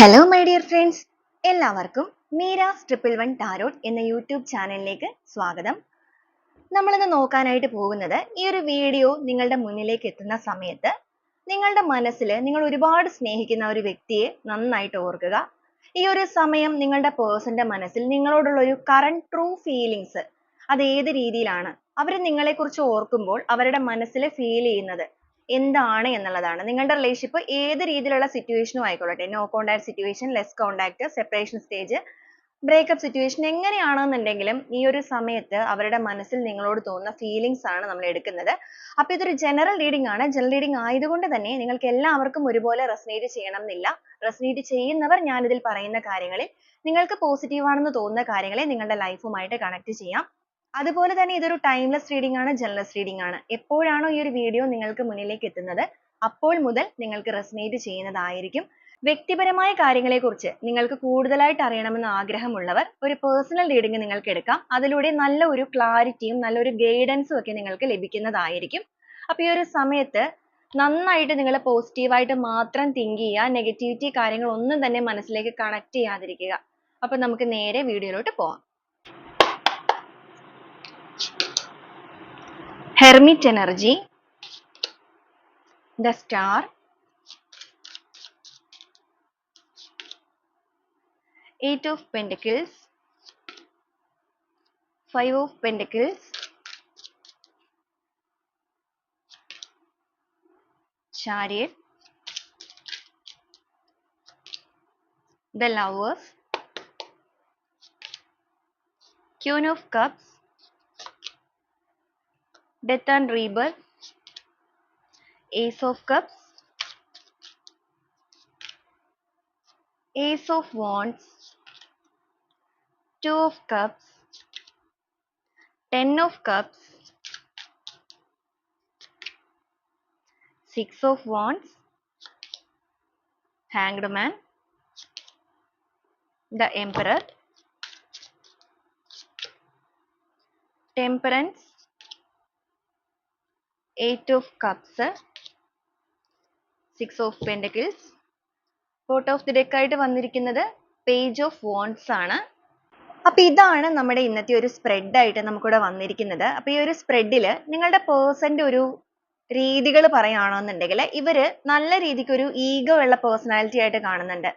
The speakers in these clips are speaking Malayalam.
ഹലോ മൈ ഡിയർ ഫ്രണ്ട്സ്, എല്ലാവർക്കും മീരാസ് 111 ടാരോട്ട് എന്ന യൂട്യൂബ് ചാനലിലേക്ക് സ്വാഗതം. നമ്മളിന്ന് നോക്കാനായിട്ട് പോകുന്നത്, ഈ ഒരു വീഡിയോ നിങ്ങളുടെ മുന്നിലേക്ക് എത്തുന്ന സമയത്ത് നിങ്ങളുടെ മനസ്സിൽ നിങ്ങൾ ഒരുപാട് സ്നേഹിക്കുന്ന ഒരു വ്യക്തിയെ നന്നായിട്ട് ഓർക്കുക. ഈ ഒരു സമയം നിങ്ങളുടെ പേഴ്സന്റെ മനസ്സിൽ നിങ്ങളോടുള്ള ഒരു കറന്റ് ട്രൂ ഫീലിങ്സ് അത് ഏത് രീതിയിലാണ്, അവർ നിങ്ങളെക്കുറിച്ച് ഓർക്കുമ്പോൾ അവരുടെ മനസ്സിൽ ഫീൽ ചെയ്യുന്നത് എന്താണ് എന്നുള്ളതാണ്. നിങ്ങളുടെ റിലേഷൻഷിപ്പ് ഏത് രീതിയിലുള്ള സിറ്റുവേഷനും ആയിക്കൊള്ളട്ടെ, no contact situation, less contact, separation stage, breakup situation, എങ്ങനെയാണെന്നുണ്ടെങ്കിലും ഈ ഒരു സമയത്ത് അവരുടെ മനസ്സിൽ നിങ്ങളോട് തോന്നുന്ന ഫീലിങ്സ് ആണ് നമ്മൾ എടുക്കുന്നത്. അപ്പോൾ ഇതൊരു ജനറൽ റീഡിംഗ് ആണ്. ജനറൽ റീഡിംഗ് ആയതുകൊണ്ട് തന്നെ നിങ്ങൾക്ക് എല്ലാവർക്കും ഒരുപോലെ റെസനേറ്റ് ചെയ്യണം എന്നില്ല. റെസനേറ്റ് ചെയ്യുന്നവർ ഞാനിതിൽ പറയുന്ന കാര്യങ്ങളിൽ നിങ്ങൾക്ക് പോസിറ്റീവ് ആണെന്ന് തോന്നുന്ന കാര്യങ്ങളെ നിങ്ങളുടെ ലൈഫുമായിട്ട് കണക്ട് ചെയ്യാം. അതുപോലെ തന്നെ ഇതൊരു ടൈംലെസ് റീഡിംഗ് ആണ്, ജനറൽ റീഡിംഗ് ആണ്. എപ്പോഴാണോ ഈ ഒരു വീഡിയോ നിങ്ങൾക്ക് മുന്നിലേക്ക് എത്തുന്നത് അപ്പോൾ മുതൽ നിങ്ങൾക്ക് റെസനേറ്റ് ചെയ്യുന്നതായിരിക്കും. വ്യക്തിപരമായ കാര്യങ്ങളെക്കുറിച്ച് നിങ്ങൾക്ക് കൂടുതലായിട്ട് അറിയണമെന്ന് ആഗ്രഹമുള്ളവർ ഒരു പേഴ്സണൽ റീഡിംഗ് നിങ്ങൾക്ക് എടുക്കാം. അതിലൂടെ നല്ല ഒരു ക്ലാരിറ്റിയും നല്ലൊരു ഗൈഡൻസും ഒക്കെ നിങ്ങൾക്ക് ലഭിക്കുന്നതായിരിക്കും. അപ്പോൾ ഈ ഒരു സമയത്ത് നന്നായിട്ട് നിങ്ങൾ പോസിറ്റീവായിട്ട് മാത്രം തിങ്ക് ചെയ്യുക. നെഗറ്റിവിറ്റി കാര്യങ്ങൾ ഒന്നും തന്നെ മനസ്സിലേക്ക് കണക്ട് ചെയ്യാതിരിക്കുക. അപ്പോൾ നമുക്ക് നേരെ വീഡിയോയിലോട്ട് പോവാം. Hermit energy, the Star, Eight of Pentacles, Five of Pentacles, Chariot, the Lovers, Queen of Cups, Death and Rebirth, Ace of Cups, Ace of Wands, Two of Cups, Ten of Cups, Six of Wands, Hanged Man, the Emperor, Temperance, Eight of Cups, Six of Pentacles. Bottom of the deck ആയിട്ട് വന്നിരിക്കുന്നത് പേജ് ഓഫ് വാണ്ട്സ് ആണ്. അപ്പോൾ ഇതാണ് നമ്മുടെ ഇന്നത്തെ ഒരു സ്പ്രെഡ് ആയിട്ട് നമുക്കിവിടെ വന്നിരിക്കുന്നത്. അപ്പോൾ ഈ ഒരു സ്പ്രെഡിൽ നിങ്ങളുടെ പേഴ്സന്റെ ഒരു രീതികൾ പറയുകയാണെന്നുണ്ടെങ്കിൽ ഇവര് നല്ല രീതിക്ക് ഒരു ഈഗോ ഉള്ള പേഴ്സണാലിറ്റി ആയിട്ട് കാണുന്നുണ്ട്.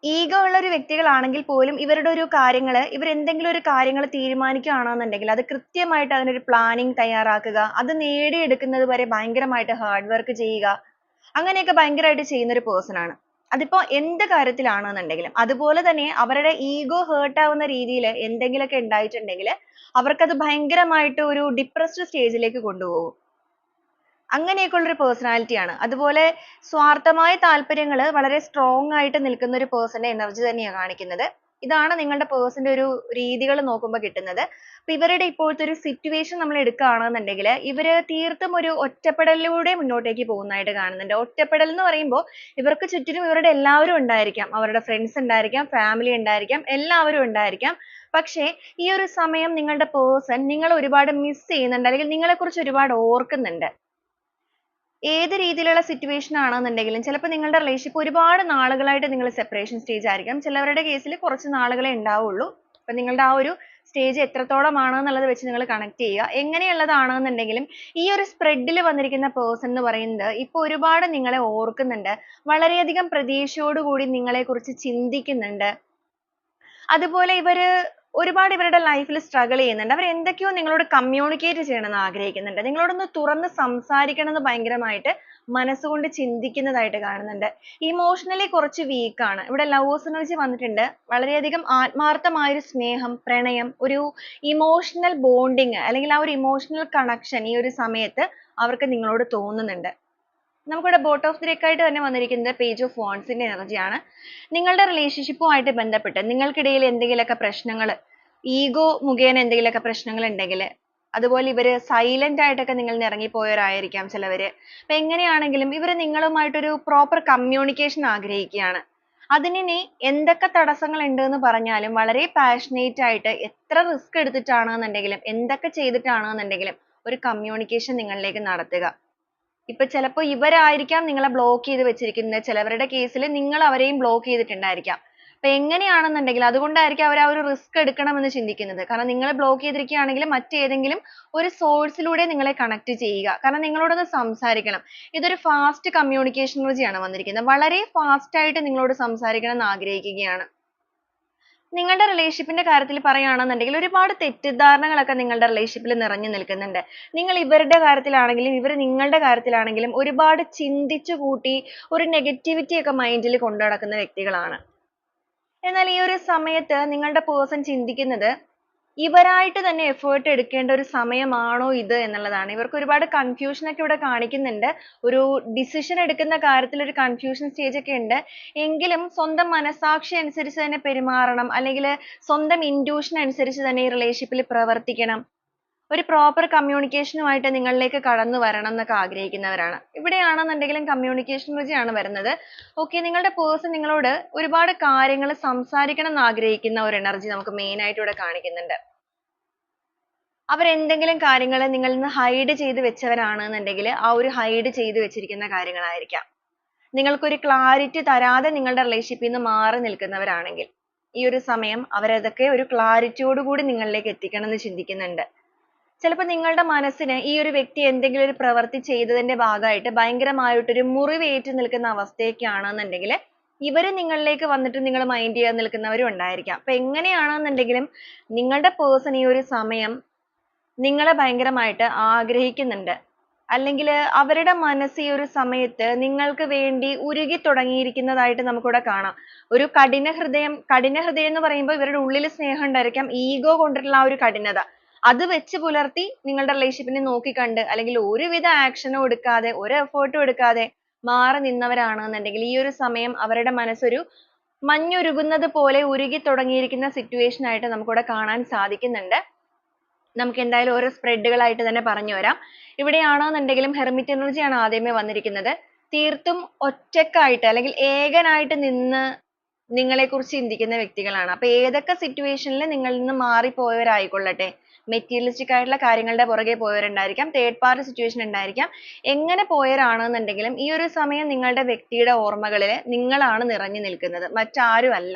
ഈഗോ ഉള്ള ഒരു വ്യക്തികളാണെങ്കിൽ പോലും ഇവരുടെ ഒരു കാര്യങ്ങൾ, ഇവർ എന്തെങ്കിലും ഒരു കാര്യങ്ങൾ തീരുമാനിക്കുകയാണെന്നുണ്ടെങ്കിൽ അത് കൃത്യമായിട്ട് അതിനൊരു പ്ലാനിങ് തയ്യാറാക്കുക, അത് നേടിയെടുക്കുന്നത് വരെ ഭയങ്കരമായിട്ട് ഹാർഡ് വർക്ക് ചെയ്യുക, അങ്ങനെയൊക്കെ ഭയങ്കരമായിട്ട് ചെയ്യുന്ന ഒരു പേഴ്സൺ ആണ്. അതിപ്പോ എന്ത് കാര്യത്തിലാണെന്നുണ്ടെങ്കിലും. അതുപോലെ തന്നെ അവരുടെ ഈഗോ ഹേർട്ട് ആവുന്ന രീതിയിൽ എന്തെങ്കിലുമൊക്കെ ഉണ്ടായിട്ടുണ്ടെങ്കിൽ അവർക്കത് ഭയങ്കരമായിട്ട് ഒരു ഡിപ്രസ്ഡ് സ്റ്റേജിലേക്ക് കൊണ്ടുപോകും. അങ്ങനെയൊക്കെയുള്ള ഒരു പേഴ്സണാലിറ്റി ആണ്. അതുപോലെ സ്വാർത്ഥമായ താല്പര്യങ്ങൾ വളരെ സ്ട്രോങ് ആയിട്ട് നിൽക്കുന്ന ഒരു പേഴ്സന്റെ എനർജി തന്നെയാണ് കാണിക്കുന്നത്. ഇതാണ് നിങ്ങളുടെ പേഴ്സന്റെ ഒരു രീതികൾ നോക്കുമ്പോൾ കിട്ടുന്നത്. അപ്പൊ ഇവരുടെ ഇപ്പോഴത്തെ ഒരു സിറ്റുവേഷൻ നമ്മൾ എടുക്കുകയാണെന്നുണ്ടെങ്കിൽ ഇവര് തീർത്തും ഒരു ഒറ്റപ്പെടലിലൂടെ മുന്നോട്ടേക്ക് പോകുന്നതായിട്ട് കാണുന്നുണ്ട്. ഒറ്റപ്പെടൽ എന്ന് പറയുമ്പോൾ ഇവർക്ക് ചുറ്റിനും ഇവരുടെ എല്ലാവരും ഉണ്ടായിരിക്കാം. അവരുടെ ഫ്രണ്ട്സ് ഉണ്ടായിരിക്കാം, ഫാമിലി ഉണ്ടായിരിക്കാം, എല്ലാവരും ഉണ്ടായിരിക്കാം. പക്ഷേ ഈ ഒരു സമയം നിങ്ങളുടെ പേഴ്സൺ നിങ്ങളെ ഒരുപാട് മിസ് ചെയ്യുന്നുണ്ട്, അല്ലെങ്കിൽ നിങ്ങളെക്കുറിച്ച് ഒരുപാട് ഓർക്കുന്നുണ്ട്. ഏത് രീതിയിലുള്ള സിറ്റുവേഷൻ ആണെന്നുണ്ടെങ്കിലും ചിലപ്പോൾ നിങ്ങളുടെ റിലേഷൻഷിപ്പ് ഒരുപാട് നാളുകളായിട്ട് നിങ്ങൾ സെപ്പറേഷൻ സ്റ്റേജ് ആയിരിക്കാം. ചിലവരുടെ കേസിൽ കുറച്ച് നാളുകളെ ഉണ്ടാവുള്ളൂ. അപ്പം നിങ്ങളുടെ ആ ഒരു സ്റ്റേജ് എത്രത്തോളം ആണെന്നുള്ളത് വെച്ച് നിങ്ങൾ കണക്ട് ചെയ്യുക. എങ്ങനെയുള്ളതാണെന്നുണ്ടെങ്കിലും ഈ ഒരു സ്പ്രെഡിൽ വന്നിരിക്കുന്ന പേഴ്സൺ എന്ന് പറയുന്നത് ഇപ്പോൾ ഒരുപാട് നിങ്ങളെ ഓർക്കുന്നുണ്ട്, വളരെയധികം പ്രതീക്ഷയോടുകൂടി നിങ്ങളെക്കുറിച്ച് ചിന്തിക്കുന്നുണ്ട്. അതുപോലെ ഇവര് ഒരുപാട് ഇവരുടെ ലൈഫിൽ സ്ട്രഗിൾ ചെയ്യുന്നുണ്ട്. അവർ എന്തൊക്കെയോ നിങ്ങളോട് കമ്മ്യൂണിക്കേറ്റ് ചെയ്യണമെന്ന് ആഗ്രഹിക്കുന്നുണ്ട്. നിങ്ങളോടൊന്ന് തുറന്ന് സംസാരിക്കണം എന്ന് ഭയങ്കരമായിട്ട് മനസ്സുകൊണ്ട് ചിന്തിക്കുന്നതായിട്ട് കാണുന്നുണ്ട്. ഇമോഷണലി കുറച്ച് വീക്ക് ആണ്. ഇവിടെ ലവേഴ്സ് എനർജി വന്നിട്ടുണ്ട്. വളരെയധികം ആത്മാർത്ഥമായ ഒരു സ്നേഹം, പ്രണയം, ഒരു ഇമോഷണൽ ബോണ്ടിങ് അല്ലെങ്കിൽ ആ ഒരു ഇമോഷണൽ കണക്ഷൻ ഈ ഒരു സമയത്ത് അവർക്ക് നിങ്ങളോട് തോന്നുന്നുണ്ട്. നമുക്കിവിടെ ബോട്ടം ഓഫ് ദി ഡെക്ക് ആയിട്ട് തന്നെ വന്നിരിക്കുന്നത് പേജ് ഓഫ് വാണ്ട്സിന്റെ എനർജിയാണ്. നിങ്ങളുടെ റിലേഷൻഷിപ്പുമായിട്ട് ബന്ധപ്പെട്ട് നിങ്ങൾക്കിടയിൽ എന്തെങ്കിലുമൊക്കെ പ്രശ്നങ്ങൾ, ഈഗോ മുഖേന എന്തെങ്കിലുമൊക്കെ പ്രശ്നങ്ങൾ ഉണ്ടെങ്കിൽ, അതുപോലെ ഇവര് സൈലന്റ് ആയിട്ടൊക്കെ നിങ്ങൾ ഇറങ്ങിപ്പോയവരായിരിക്കാം ചിലവര്. അപ്പൊ എങ്ങനെയാണെങ്കിലും ഇവര് നിങ്ങളുമായിട്ടൊരു പ്രോപ്പർ കമ്മ്യൂണിക്കേഷൻ ആഗ്രഹിക്കുകയാണ്. അതിനി എന്തൊക്കെ തടസ്സങ്ങൾ ഉണ്ട് എന്ന് പറഞ്ഞാലും വളരെ പാഷനേറ്റ് ആയിട്ട് എത്ര റിസ്ക് എടുത്തിട്ടാണെന്നുണ്ടെങ്കിലും എന്തൊക്കെ ചെയ്തിട്ടാണെന്നുണ്ടെങ്കിലും ഒരു കമ്മ്യൂണിക്കേഷൻ നിങ്ങളിലേക്ക് നടത്തുക. ഇപ്പൊ ചിലപ്പോ ഇവരായിരിക്കാം നിങ്ങളെ ബ്ലോക്ക് ചെയ്ത് വെച്ചിരിക്കുന്നത്. ചിലവരുടെ കേസിൽ നിങ്ങൾ അവരെയും ബ്ലോക്ക് ചെയ്തിട്ടുണ്ടായിരിക്കാം. അപ്പൊ എങ്ങനെയാണെന്നുണ്ടെങ്കിൽ അതുകൊണ്ടായിരിക്കും അവർ ആ ഒരു റിസ്ക് എടുക്കണമെന്ന് ചിന്തിക്കുന്നത്. കാരണം നിങ്ങളെ ബ്ലോക്ക് ചെയ്തിരിക്കുകയാണെങ്കിൽ മറ്റേതെങ്കിലും ഒരു സോഴ്സിലൂടെ നിങ്ങളെ കണക്ട് ചെയ്യുക. കാരണം നിങ്ങളോടൊന്ന് സംസാരിക്കണം. ഇതൊരു ഫാസ്റ്റ് കമ്മ്യൂണിക്കേഷൻ ആണ് വന്നിരിക്കുന്നത്. വളരെ ഫാസ്റ്റ് ആയിട്ട് നിങ്ങളോട് സംസാരിക്കണം എന്ന് ആഗ്രഹിക്കുകയാണ്. നിങ്ങളുടെ റിലേഷൻഷിപ്പിന്റെ കാര്യത്തിൽ പറയുകയാണെന്നുണ്ടെങ്കിൽ ഒരുപാട് തെറ്റിദ്ധാരണകളൊക്കെ നിങ്ങളുടെ റിലേഷൻഷിപ്പിൽ നിറഞ്ഞു നിൽക്കുന്നുണ്ട്. നിങ്ങൾ ഇവരുടെ കാര്യത്തിലാണെങ്കിലും ഇവർ നിങ്ങളുടെ കാര്യത്തിലാണെങ്കിലും ഒരുപാട് ചിന്തിച്ചു കൂട്ടി ഒരു നെഗറ്റിവിറ്റി ഒക്കെ മൈൻഡിൽ കൊണ്ടു നടക്കുന്ന വ്യക്തികളാണ്. എന്നാൽ ഈ ഒരു സമയത്ത് നിങ്ങളുടെ പേഴ്സൺ ചിന്തിക്കുന്നത് ഇവരായിട്ട് തന്നെ എഫേർട്ട് എടുക്കേണ്ട ഒരു സമയമാണോ ഇത് എന്നുള്ളതാണ്. ഇവർക്ക് ഒരുപാട് കൺഫ്യൂഷൻ ഒക്കെ ഇവിടെ കാണിക്കുന്നുണ്ട്. ഒരു ഡിസിഷൻ എടുക്കുന്ന കാര്യത്തിൽ ഒരു കൺഫ്യൂഷൻ സ്റ്റേജ് ഒക്കെ ഉണ്ട്. എങ്കിലും സ്വന്തം മനസാക്ഷി അനുസരിച്ച് തന്നെ പെരുമാറണം, അല്ലെങ്കിൽ സ്വന്തം ഇൻറ്റ്യൂഷൻ അനുസരിച്ച് തന്നെ ഈ റിലേഷൻഷിപ്പിൽ പ്രവർത്തിക്കണം, ഒരു പ്രോപ്പർ കമ്മ്യൂണിക്കേഷനുമായിട്ട് നിങ്ങളിലേക്ക് കടന്നു വരണം എന്നൊക്കെ ആഗ്രഹിക്കുന്നവരാണ്. ഇവിടെയാണെന്നുണ്ടെങ്കിലും കമ്മ്യൂണിക്കേഷൻ ആണ് വരുന്നത്. ഓക്കെ, നിങ്ങളുടെ പേഴ്സൺ നിങ്ങളോട് ഒരുപാട് കാര്യങ്ങൾ സംസാരിക്കണം എന്ന് ആഗ്രഹിക്കുന്ന ഒരു എനർജി നമുക്ക് മെയിൻ ആയിട്ട് ഇവിടെ കാണിക്കുന്നുണ്ട്. അവരെന്തെങ്കിലും കാര്യങ്ങൾ നിങ്ങളിൽ നിന്ന് ഹൈഡ് ചെയ്ത് വെച്ചവരാണെന്നുണ്ടെങ്കിൽ ആ ഒരു ഹൈഡ് ചെയ്ത് വെച്ചിരിക്കുന്ന കാര്യങ്ങളായിരിക്കാം. നിങ്ങൾക്കൊരു ക്ലാരിറ്റി തരാതെ നിങ്ങളുടെ റിലേഷൻഷിപ്പിൽ നിന്ന് മാറി നിൽക്കുന്നവരാണെങ്കിൽ ഈ ഒരു സമയം അവരതൊക്കെ ഒരു ക്ലാരിറ്റിയോട് കൂടി നിങ്ങളിലേക്ക് എത്തിക്കണം എന്ന് ചിന്തിക്കുന്നുണ്ട്. ചിലപ്പോൾ നിങ്ങളുടെ മനസ്സിന് ഈ ഒരു വ്യക്തി എന്തെങ്കിലും ഒരു പ്രവൃത്തി ചെയ്തതിന്റെ ഭാഗമായിട്ട് ഭയങ്കരമായിട്ടൊരു മുറിവേറ്റ് നിൽക്കുന്ന അവസ്ഥയൊക്കെയാണെന്നുണ്ടെങ്കിൽ ഇവര് നിങ്ങളിലേക്ക് വന്നിട്ട് നിങ്ങൾ മൈൻഡ് ചെയ്യാൻ നിൽക്കുന്നവരും ഉണ്ടായിരിക്കാം. അപ്പൊ എങ്ങനെയാണെന്നുണ്ടെങ്കിലും നിങ്ങളുടെ പേഴ്സൺ ഈ ഒരു സമയം നിങ്ങളെ ഭയങ്കരമായിട്ട് ആഗ്രഹിക്കുന്നുണ്ട്. അല്ലെങ്കിൽ അവരുടെ മനസ്സ് ഈ ഒരു സമയത്ത് നിങ്ങൾക്ക് വേണ്ടി ഉരുകി തുടങ്ങിയിരിക്കുന്നതായിട്ട് നമുക്കിവിടെ കാണാം. ഒരു കഠിന ഹൃദയം എന്ന് പറയുമ്പോൾ ഇവരുടെ ഉള്ളിൽ സ്നേഹം ഉണ്ടായിരിക്കാം, ഈഗോ കൊണ്ടിട്ടുള്ള ആ ഒരു കഠിനത അത് വെച്ച് പുലർത്തി നിങ്ങളുടെ റിലേഷൻഷിപ്പിനെ നോക്കിക്കണ്ട് അല്ലെങ്കിൽ ഒരുവിധ ആക്ഷനും എടുക്കാതെ ഒരു എഫേർട്ടും എടുക്കാതെ മാറി നിന്നവരാണെന്നുണ്ടെങ്കിൽ ഈ ഒരു സമയം അവരുടെ മനസ്സൊരു മഞ്ഞുരുകുന്നത് പോലെ ഉരുകി തുടങ്ങിയിരിക്കുന്ന സിറ്റുവേഷൻ ആയിട്ട് നമുക്കിവിടെ കാണാൻ സാധിക്കുന്നുണ്ട്. നമുക്ക് എന്തായാലും ഓരോ സ്പ്രെഡുകളായിട്ട് തന്നെ പറഞ്ഞു വരാം. ഇവിടെയാണെന്നുണ്ടെങ്കിലും ഹെർമിറ്റ് എനർജി ആണ് ആദ്യമേ വന്നിരിക്കുന്നത്. തീർത്തും ഒറ്റക്കായിട്ട് അല്ലെങ്കിൽ ഏകനായിട്ട് നിന്ന് നിങ്ങളെക്കുറിച്ച് ചിന്തിക്കുന്ന വ്യക്തികളാണ്. അപ്പൊ ഏതൊക്കെ സിറ്റുവേഷനിൽ നിങ്ങളിൽ നിന്ന് മാറിപ്പോയവരായിക്കൊള്ളട്ടെ, മെറ്റീരിയലിസ്റ്റിക് ആയിട്ടുള്ള കാര്യങ്ങളുടെ പുറകെ പോയവരുണ്ടായിരിക്കാം, തേർഡ് പാർട്ടി സിറ്റുവേഷൻ ഉണ്ടായിരിക്കാം, എങ്ങനെ പോയവരാണെന്നുണ്ടെങ്കിലും ഈ ഒരു സമയം നിങ്ങളുടെ വ്യക്തിയുടെ ഓർമ്മകളിൽ നിങ്ങളാണ് നിറഞ്ഞു നിൽക്കുന്നത്, മറ്റാരും അല്ല.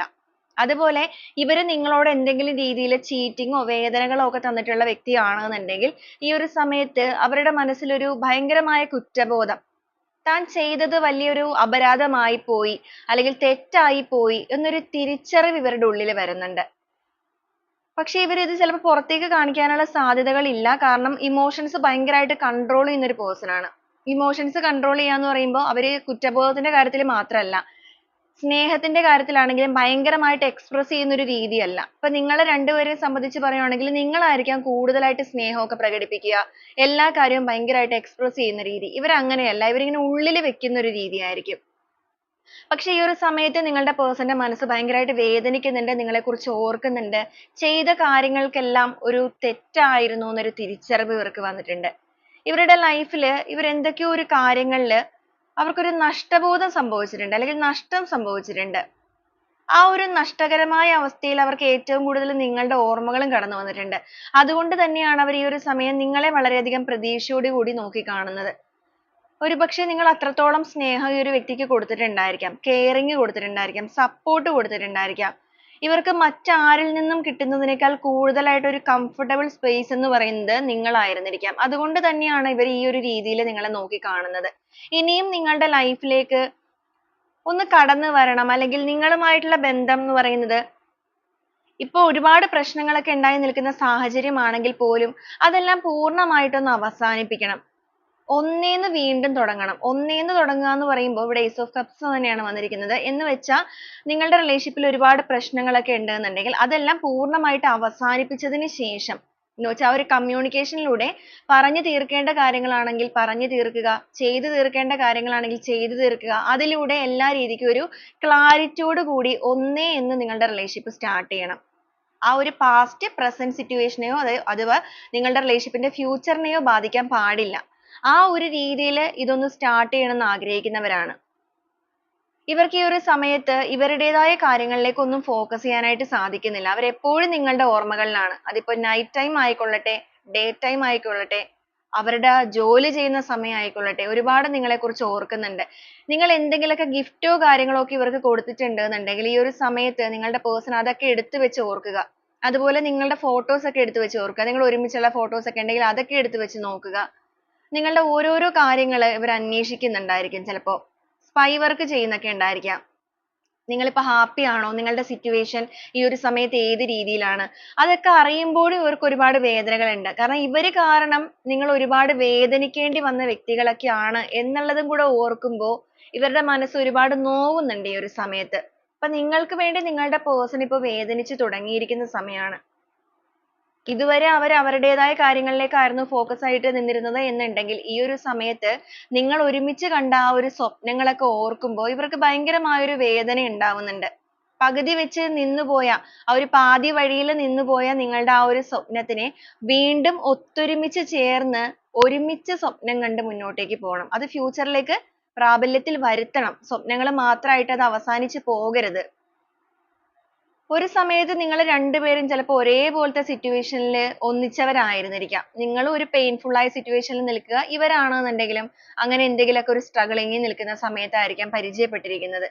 അതുപോലെ ഇവര് നിങ്ങളോട് എന്തെങ്കിലും രീതിയിൽ ചീറ്റിങ്ങോ വേദനകളോ ഒക്കെ തന്നിട്ടുള്ള വ്യക്തിയാണെന്നുണ്ടെങ്കിൽ ഈ ഒരു സമയത്ത് അവരുടെ മനസ്സിലൊരു ഭയങ്കരമായ കുറ്റബോധം, താൻ ചെയ്തത് വലിയൊരു അപരാധമായി പോയി അല്ലെങ്കിൽ തെറ്റായി പോയി എന്നൊരു തിരിച്ചറിവ് ഇവരുടെ ഉള്ളിൽ വരുന്നുണ്ട്. പക്ഷെ ഇവരിത് ചിലപ്പോൾ പുറത്തേക്ക് കാണിക്കാനുള്ള സാധ്യതകൾ ഇല്ല. കാരണം ഇമോഷൻസ് ഭയങ്കരമായിട്ട് കൺട്രോൾ ചെയ്യുന്ന ഒരു പേഴ്സൺ ആണ്. ഇമോഷൻസ് കൺട്രോൾ ചെയ്യാന്ന് പറയുമ്പോൾ അവര് കുറ്റബോധത്തിന്റെ കാര്യത്തിൽ മാത്രമല്ല, സ്നേഹത്തിന്റെ കാര്യത്തിലാണെങ്കിലും ഭയങ്കരമായിട്ട് എക്സ്പ്രസ് ചെയ്യുന്ന ഒരു രീതിയല്ല. ഇപ്പൊ നിങ്ങളെ രണ്ടുപേരെയും സംബന്ധിച്ച് പറയുകയാണെങ്കിൽ നിങ്ങളായിരിക്കാം കൂടുതലായിട്ട് സ്നേഹമൊക്കെ പ്രകടിപ്പിക്കുക, എല്ലാ കാര്യവും ഭയങ്കരമായിട്ട് എക്സ്പ്രസ് ചെയ്യുന്ന രീതി. ഇവരങ്ങനെയല്ല, ഇവരിങ്ങനെ ഉള്ളിൽ വെക്കുന്ന ഒരു രീതിയായിരിക്കും. പക്ഷെ ഈ ഒരു സമയത്ത് നിങ്ങളുടെ പേഴ്സന്റെ മനസ്സ് ഭയങ്കരമായിട്ട് വേദനിക്കുന്നുണ്ട്, നിങ്ങളെക്കുറിച്ച് ഓർക്കുന്നുണ്ട്. ചെയ്ത കാര്യങ്ങൾക്കെല്ലാം ഒരു തെറ്റായിരുന്നു എന്നൊരു തിരിച്ചറിവ് ഇവർക്ക് വന്നിട്ടുണ്ട്. ഇവരുടെ ലൈഫിൽ ഇവരെന്തൊക്കെയോ ഒരു കാര്യങ്ങളിൽ അവർക്കൊരു നഷ്ടബോധം സംഭവിച്ചിട്ടുണ്ട് അല്ലെങ്കിൽ നഷ്ടം സംഭവിച്ചിട്ടുണ്ട്. ആ ഒരു നഷ്ടകരമായ അവസ്ഥയിൽ അവർക്ക് ഏറ്റവും കൂടുതൽ നിങ്ങളുടെ ഓർമ്മകളും കടന്നു വന്നിട്ടുണ്ട്. അതുകൊണ്ട് തന്നെയാണ് അവർ ഈ ഒരു സമയം നിങ്ങളെ വളരെയധികം പ്രതീക്ഷയോട് കൂടി നോക്കിക്കാണുന്നത്. ഒരുപക്ഷെ നിങ്ങൾ അത്രത്തോളം സ്നേഹം ഈ ഒരു വ്യക്തിക്ക് കൊടുത്തിട്ടുണ്ടായിരിക്കാം, കെയറിങ് കൊടുത്തിട്ടുണ്ടായിരിക്കാം, സപ്പോർട്ട് കൊടുത്തിട്ടുണ്ടായിരിക്കാം. ഇവർക്ക് മറ്റാരിൽ നിന്നും കിട്ടുന്നതിനേക്കാൾ കൂടുതലായിട്ട് ഒരു കംഫർട്ടബിൾ സ്പേസ് എന്ന് പറയുന്നത് നിങ്ങളായിരുന്നിരിക്കാം. അതുകൊണ്ട് തന്നെയാണ് ഇവർ ഈ ഒരു രീതിയിൽ നിങ്ങളെ നോക്കി കാണുന്നത്. ഇനിയും നിങ്ങളുടെ ലൈഫിലേക്ക് ഒന്ന് കടന്നു വരണം, അല്ലെങ്കിൽ നിങ്ങളുമായിട്ടുള്ള ബന്ധം എന്ന് പറയുന്നത് ഇപ്പൊ ഒരുപാട് പ്രശ്നങ്ങളൊക്കെ ഉണ്ടായി നിൽക്കുന്ന സാഹചര്യമാണെങ്കിൽ പോലും അതെല്ലാം പൂർണ്ണമായിട്ടൊന്ന് അവസാനിപ്പിക്കണം. ഒന്നേന്ന് വീണ്ടും തുടങ്ങണം. ഒന്നേന്ന് തുടങ്ങുക എന്ന് പറയുമ്പോൾ ഇവിടെ Ace of Cups തന്നെയാണ് വന്നിരിക്കുന്നത്. എന്ന് വെച്ചാൽ നിങ്ങളുടെ റിലേഷൻഷിപ്പിൽ ഒരുപാട് പ്രശ്നങ്ങളൊക്കെ ഉണ്ടെന്നുണ്ടെങ്കിൽ അതെല്ലാം പൂർണ്ണമായിട്ട് അവസാനിപ്പിച്ചതിന് ശേഷം എന്ന് വെച്ചാൽ ആ ഒരു കമ്മ്യൂണിക്കേഷനിലൂടെ പറഞ്ഞു തീർക്കേണ്ട കാര്യങ്ങളാണെങ്കിൽ പറഞ്ഞു തീർക്കുക, ചെയ്തു തീർക്കേണ്ട കാര്യങ്ങളാണെങ്കിൽ ചെയ്തു തീർക്കുക. അതിലൂടെ എല്ലാ രീതിക്കും ഒരു ക്ലാരിറ്റിയോട് കൂടി ഒന്നേ എന്ന് നിങ്ങളുടെ റിലേഷൻഷിപ്പ് സ്റ്റാർട്ട് ചെയ്യണം. ആ ഒരു പാസ്റ്റ് പ്രസന്റ് സിറ്റുവേഷനെയോ അഥവാ നിങ്ങളുടെ റിലേഷൻഷിപ്പിന്റെ ഫ്യൂച്ചറിനെയോ ബാധിക്കാൻ പാടില്ല. ആ ഒരു രീതിയിൽ ഇതൊന്ന് സ്റ്റാർട്ട് ചെയ്യണമെന്ന് ആഗ്രഹിക്കുന്നവരാണ്. ഇവർക്ക് ഈ ഒരു സമയത്ത് ഇവരുടേതായ കാര്യങ്ങളിലേക്ക് ഒന്നും ഫോക്കസ് ചെയ്യാനായിട്ട് സാധിക്കുന്നില്ല. അവരെപ്പോഴും നിങ്ങളുടെ ഓർമ്മകളിലാണ്. അതിപ്പോ നൈറ്റ് ടൈം ആയിക്കൊള്ളട്ടെ, ഡേ ടൈം ആയിക്കൊള്ളട്ടെ, അവരുടെ ജോലി ചെയ്യുന്ന സമയമായിക്കൊള്ളട്ടെ, ഒരുപാട് നിങ്ങളെക്കുറിച്ച് ഓർക്കുന്നുണ്ട്. നിങ്ങൾ എന്തെങ്കിലുമൊക്കെ ഗിഫ്റ്റോ കാര്യങ്ങളോ ഒക്കെ ഇവർക്ക് കൊടുത്തിട്ടുണ്ട് എന്നുണ്ടെങ്കിൽ ഈ ഒരു സമയത്ത് നിങ്ങളുടെ പേഴ്സൺ അതൊക്കെ എടുത്തു വെച്ച് ഓർക്കുക. അതുപോലെ നിങ്ങളുടെ ഫോട്ടോസ് ഒക്കെ എടുത്തു വെച്ച് ഓർക്കുക. നിങ്ങൾ ഒരുമിച്ചുള്ള ഫോട്ടോസ് ഒക്കെ ഉണ്ടെങ്കിൽ അതൊക്കെ എടുത്തു വെച്ച് നോക്കുക. നിങ്ങളുടെ ഓരോരോ കാര്യങ്ങൾ ഇവർ അന്വേഷിക്കുന്നുണ്ടായിരിക്കും. ചിലപ്പോൾ സ്പൈ വർക്ക് ചെയ്യുന്നൊക്കെ ഉണ്ടായിരിക്കാം. നിങ്ങളിപ്പോ ഹാപ്പി ആണോ? നിങ്ങളുടെ സിറ്റുവേഷൻ ഈ ഒരു സമയത്ത് ഏത് രീതിയിലാണ്? അതൊക്കെ അറിയുമ്പോഴും ഇവർക്ക് ഒരുപാട് വേദനകളുണ്ട്. കാരണം ഇവര് കാരണം നിങ്ങൾ ഒരുപാട് വേദനിക്കേണ്ടി വന്ന വ്യക്തികളൊക്കെയാണ് എന്നുള്ളതും കൂടെ ഓർക്കുമ്പോ ഇവരുടെ മനസ്സ് ഒരുപാട് നോവുന്നുണ്ട് ഈ ഒരു സമയത്ത്. അപ്പൊ നിങ്ങൾക്ക് വേണ്ടി നിങ്ങളുടെ പേഴ്സൺ ഇപ്പൊ വേദനിച്ച് തുടങ്ങിയിരിക്കുന്ന സമയമാണ്. ഇതുവരെ അവർ അവരുടേതായ കാര്യങ്ങളിലേക്കായിരുന്നു ഫോക്കസ് ആയിട്ട് നിന്നിരുന്നത് എന്നുണ്ടെങ്കിൽ ഈ ഒരു സമയത്ത് നിങ്ങൾ ഒരുമിച്ച് കണ്ട ആ ഒരു സ്വപ്നങ്ങളൊക്കെ ഓർക്കുമ്പോൾ ഇവർക്ക് ഭയങ്കരമായ ഒരു വേദന ഉണ്ടാവുന്നുണ്ട്. പകുതി വെച്ച് നിന്നുപോയ ആ ഒരു പാതി വഴിയിൽ നിന്നുപോയ നിങ്ങളുടെ ആ ഒരു സ്വപ്നത്തിനെ വീണ്ടും ഒത്തൊരുമിച്ച് ചേർന്ന് ഒരുമിച്ച് സ്വപ്നം കണ്ട് മുന്നോട്ടേക്ക് പോകണം. അത് ഫ്യൂച്ചറിലേക്ക് പ്രാബല്യത്തിൽ വരുത്തണം. സ്വപ്നങ്ങൾ മാത്രമായിട്ട് അത് അവസാനിച്ച് പോകരുത്. ഒരു സമയത്ത് നിങ്ങൾ രണ്ടുപേരും ചിലപ്പോൾ ഒരേപോലത്തെ സിറ്റുവേഷനിൽ ഒന്നിച്ചവരായിരുന്നിരിക്കാം. നിങ്ങൾ ഒരു പെയിൻഫുൾ ആയ സിറ്റുവേഷനിൽ നിൽക്കുക, ഇവരാണെന്നുണ്ടെങ്കിലും അങ്ങനെ എന്തെങ്കിലുമൊക്കെ ഒരു സ്ട്രഗിളിങ്ങിൽ നിൽക്കുന്ന സമയത്തായിരിക്കാം പരിചയപ്പെട്ടിരിക്കുന്നത്.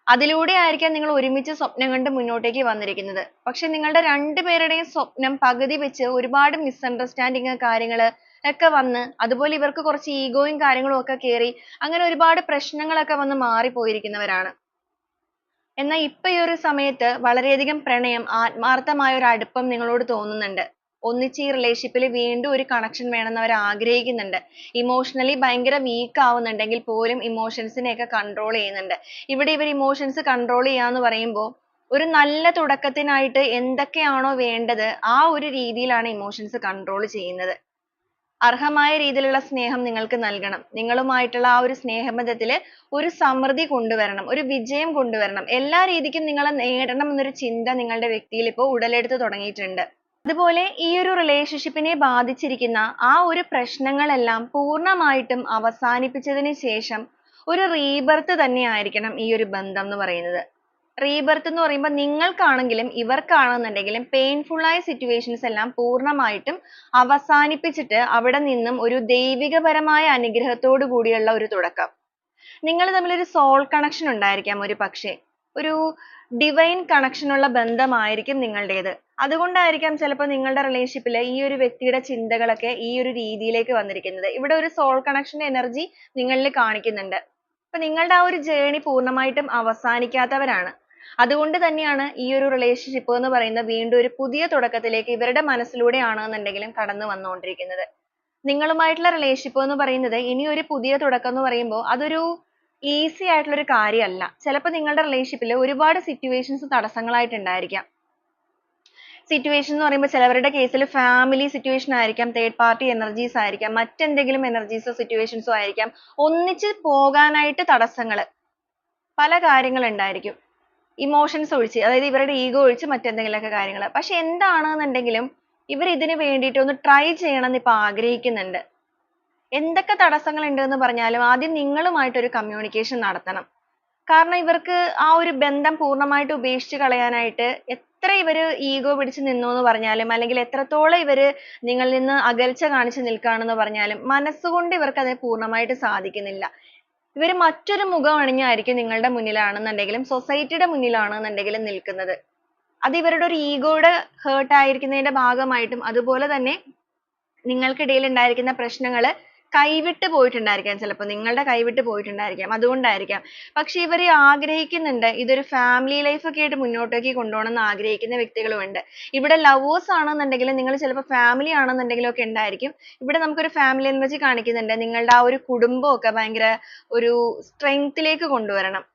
അതിലൂടെ ആയിരിക്കാം നിങ്ങൾ ഒരുമിച്ച് സ്വപ്നം കണ്ട് മുന്നോട്ടേക്ക് വന്നിരിക്കുന്നത്. പക്ഷെ നിങ്ങളുടെ രണ്ടുപേരുടെയും സ്വപ്നം പകുതി വെച്ച് ഒരുപാട് മിസ്അണ്ടർസ്റ്റാൻഡിങ് കാര്യങ്ങൾ ഒക്കെ വന്ന്, അതുപോലെ ഇവർക്ക് കുറച്ച് ഈഗോയും കാര്യങ്ങളും ഒക്കെ കയറി അങ്ങനെ ഒരുപാട് പ്രശ്നങ്ങളൊക്കെ വന്ന് മാറിപ്പോയിരിക്കുന്നവരാണ്. എന്നാൽ ഇപ്പൊ ഈ ഒരു സമയത്ത് വളരെയധികം പ്രണയം, ആത്മാർത്ഥമായ ഒരു അടുപ്പം നിങ്ങളോട് തോന്നുന്നുണ്ട്. ഒന്നിച്ച് ഈ റിലേഷൻഷിപ്പിൽ വീണ്ടും ഒരു കണക്ഷൻ വേണമെന്ന് അവർ ആഗ്രഹിക്കുന്നുണ്ട്. ഇമോഷണലി ഭയങ്കര വീക്ക് ആവുന്നുണ്ടെങ്കിൽ പോലും ഇമോഷൻസിനെ ഒക്കെ കൺട്രോൾ ചെയ്യുന്നുണ്ട്. ഇവിടെ ഇവർ ഇമോഷൻസ് കൺട്രോൾ ചെയ്യാന്ന് പറയുമ്പോൾ ഒരു നല്ല തുടക്കത്തിനായിട്ട് എന്തൊക്കെയാണോ വേണ്ടത് ആ ഒരു രീതിയിലാണ് ഇമോഷൻസ് കൺട്രോൾ ചെയ്യുന്നത്. അർഹമായ രീതിയിലുള്ള സ്നേഹം നിങ്ങൾക്ക് നൽകണം. നിങ്ങളുമായിട്ടുള്ള ആ ഒരു സ്നേഹബന്ധത്തിൽ ഒരു സമൃദ്ധി കൊണ്ടുവരണം, ഒരു വിജയം കൊണ്ടുവരണം. എല്ലാ രീതിക്കും നിങ്ങളെ നേടണം എന്നൊരു ചിന്ത നിങ്ങളുടെ വ്യക്തിയിൽ ഇപ്പോൾ ഉടലെടുത്ത് തുടങ്ങിയിട്ടുണ്ട്. അതുപോലെ ഈ ഒരു റിലേഷൻഷിപ്പിനെ ബാധിച്ചിരിക്കുന്ന ആ ഒരു പ്രശ്നങ്ങളെല്ലാം പൂർണ്ണമായിട്ടും അവസാനിപ്പിച്ചതിന് ശേഷം ഒരു റീബർത്ത് തന്നെയായിരിക്കണം ഈ ഒരു ബന്ധം എന്ന് പറയുന്നത്. റീബർത്ത് എന്ന് പറയുമ്പോൾ നിങ്ങൾക്കാണെങ്കിലും ഇവർക്കാണെന്നുണ്ടെങ്കിലും പെയിൻഫുൾ ആയ സിറ്റുവേഷൻസ് എല്ലാം പൂർണ്ണമായിട്ടും അവസാനിപ്പിച്ചിട്ട് അവിടെ നിന്നും ഒരു ദൈവികപരമായ അനുഗ്രഹത്തോടു കൂടിയുള്ള ഒരു തുടക്കം. നിങ്ങൾ തമ്മിൽ ഒരു സോൾ കണക്ഷൻ ഉണ്ടായിരിക്കാം, ഒരു പക്ഷേ ഒരു ഡിവൈൻ കണക്ഷൻ ഉള്ള ബന്ധമായിരിക്കും നിങ്ങളുടേത്. അതുകൊണ്ടായിരിക്കാം ചിലപ്പോൾ നിങ്ങളുടെ റിലേഷൻഷിപ്പിൽ ഈ ഒരു വ്യക്തിയുടെ ചിന്തകളൊക്കെ ഈ ഒരു രീതിയിലേക്ക് വന്നിരിക്കുന്നത്. ഇവിടെ ഒരു സോൾ കണക്ഷൻ എനർജി നിങ്ങളിൽ കാണിക്കുന്നുണ്ട്. അപ്പൊ നിങ്ങളുടെ ആ ഒരു ജേർണി പൂർണ്ണമായിട്ടും അവസാനിക്കാത്തവരാണ്. അതുകൊണ്ട് തന്നെയാണ് ഈ ഒരു റിലേഷൻഷിപ്പ് എന്ന് പറയുന്നത് വീണ്ടും ഒരു പുതിയ തുടക്കത്തിലേക്ക് ഇവരുടെ മനസ്സിലൂടെയാണെന്നുണ്ടെങ്കിലും കടന്നു വന്നുകൊണ്ടിരിക്കുന്നത്. നിങ്ങളുമായിട്ടുള്ള റിലേഷൻഷിപ്പ് എന്ന് പറയുന്നത് ഇനി ഒരു പുതിയ തുടക്കം എന്ന് പറയുമ്പോൾ അതൊരു ഈസി ആയിട്ടുള്ള ഒരു കാര്യമല്ല. ചിലപ്പോൾ നിങ്ങളുടെ റിലേഷൻഷിപ്പിൽ ഒരുപാട് സിറ്റുവേഷൻസ് തടസ്സങ്ങളായിട്ടുണ്ടായിരിക്കാം. സിറ്റുവേഷൻ എന്ന് പറയുമ്പോൾ ചിലവരുടെ കേസിൽ ഫാമിലി സിറ്റുവേഷൻ ആയിരിക്കാം, തേർഡ് പാർട്ടി എനർജീസ് ആയിരിക്കാം, മറ്റെന്തെങ്കിലും എനർജീസോ സിറ്റുവേഷൻസോ ആയിരിക്കാം. ഒന്നിച്ച് പോകാനായിട്ട് തടസ്സങ്ങൾ പല കാര്യങ്ങൾ ഉണ്ടായിരിക്കും. ഇമോഷൻസ് ഒഴിച്ച്, അതായത് ഇവരുടെ ഈഗോ ഒഴിച്ച് മറ്റെന്തെങ്കിലുമൊക്കെ കാര്യങ്ങൾ. പക്ഷെ എന്താണെന്നുണ്ടെങ്കിലും ഇവർ ഇതിന് വേണ്ടിയിട്ട് ഒന്ന് ട്രൈ ചെയ്യണം എന്ന് ഇപ്പൊ ആഗ്രഹിക്കുന്നുണ്ട്. എന്തൊക്കെ തടസ്സങ്ങൾ ഉണ്ടെന്ന് പറഞ്ഞാലും ആദ്യം നിങ്ങളുമായിട്ട് ഒരു കമ്മ്യൂണിക്കേഷൻ നടത്തണം. കാരണം ഇവർക്ക് ആ ഒരു ബന്ധം പൂർണ്ണമായിട്ട് ഉപേക്ഷിച്ച് കളയാനായിട്ട് എത്ര ഇവര് ഈഗോ പിടിച്ച് നിന്നു എന്ന് പറഞ്ഞാലും, അല്ലെങ്കിൽ എത്രത്തോളം ഇവര് നിങ്ങളിൽ നിന്ന് അകൽച്ച കാണിച്ച് നിൽക്കുകയാണെന്ന് പറഞ്ഞാലും മനസ്സുകൊണ്ട് ഇവർക്ക് അത് പൂർണ്ണമായിട്ട് സാധിക്കുന്നില്ല. ഇവര് മറ്റൊരു മുഖം അണിഞ്ഞായിരിക്കും നിങ്ങളുടെ മുന്നിലാണെന്നുണ്ടെങ്കിലും സൊസൈറ്റിയുടെ മുന്നിലാണെന്നുണ്ടെങ്കിലും നിൽക്കുന്നത്. അത് ഇവരുടെ ഒരു ഈഗോയുടെ ഹേർട്ട് ആയിരിക്കുന്നതിന്റെ ഭാഗമായിട്ടും, അതുപോലെ തന്നെ നിങ്ങൾക്കിടയിൽ ഉണ്ടായിരിക്കുന്ന പ്രശ്നങ്ങൾ കൈവിട്ട് പോയിട്ടുണ്ടായിരിക്കാം. ചിലപ്പോൾ നിങ്ങളുടെ കൈവിട്ട് പോയിട്ടുണ്ടായിരിക്കാം, അതുകൊണ്ടായിരിക്കാം. പക്ഷെ ഇവർ ആഗ്രഹിക്കുന്നുണ്ട്, ഇതൊരു ഫാമിലി ലൈഫ് ഒക്കെ ആയിട്ട് മുന്നോട്ടേക്ക് കൊണ്ടുപോകണം എന്ന് ആഗ്രഹിക്കുന്ന വ്യക്തികളും ഉണ്ട്. ഇവിടെ ലവേഴ്സ് ആണെന്നുണ്ടെങ്കിലും നിങ്ങൾ ചിലപ്പോൾ ഫാമിലി ആണെന്നുണ്ടെങ്കിലും ഒക്കെ ഉണ്ടായിരിക്കും. ഇവിടെ നമുക്കൊരു ഫാമിലി എനർജി കാണിക്കുന്നുണ്ട്. നിങ്ങളുടെ ആ ഒരു കുടുംബമൊക്കെ ഭയങ്കര ഒരു സ്ട്രെങ്ത്തിലേക്ക് കൊണ്ടുവരണം.